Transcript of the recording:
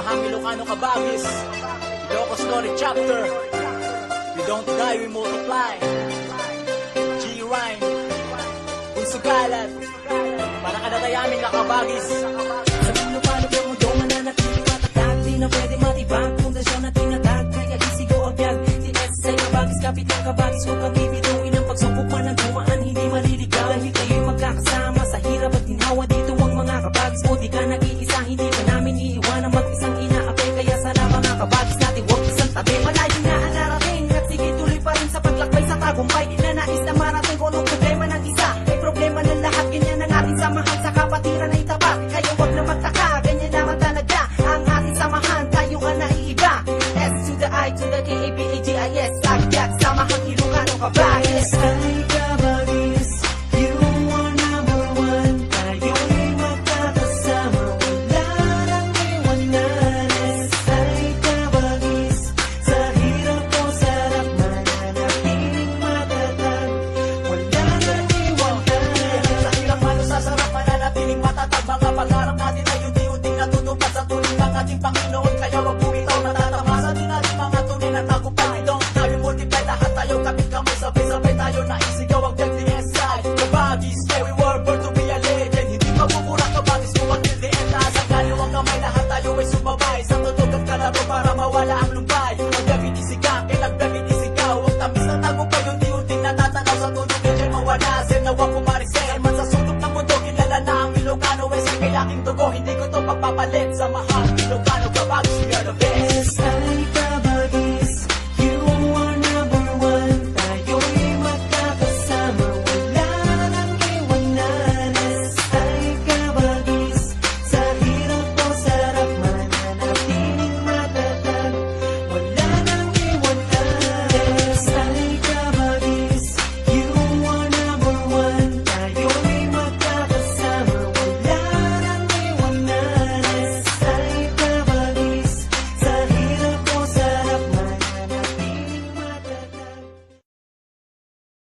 Samahang Ilocano Kabagis, Ilocos Story Chapter. We don't die, we multiply. G-Rhyme, kung sugalat, para kadatayamin na Kabagis. Sa Ilocano ka mo daw mananatili matatag, di na pwede matibag, pundasyon na tinatag, kaya isigo ang biyag. Si S.A. Kabagis, kapit ng Kabagis, huwag kang bibituin ang pagsupok man ang dumaan, hindi maliligaw. Dahil kayo'y magkakasama sa hirap at ginhawa, dito ang mga Kabagis mo, di ka nag-iisa, hindi ka namin iiwanan, mag-isang inaapi, kaya sana mga Kabagis natin huwag isang tabi. Malayo na ang narating, at sige tuloy pa rin sa paglakbay sa tagumpay, na nais na marating kung anong problema ng isa, ay problema ng lahat, ganyan ang ating samahan sa kapatiran ay tapat, kaya huwag na magtaka, ganyan naman talaga ang ating samahan, tayo ang naiiba. S to the I to the K-A-B-A-G-I-S, Sagyat, samahang Ilocano Kabagis.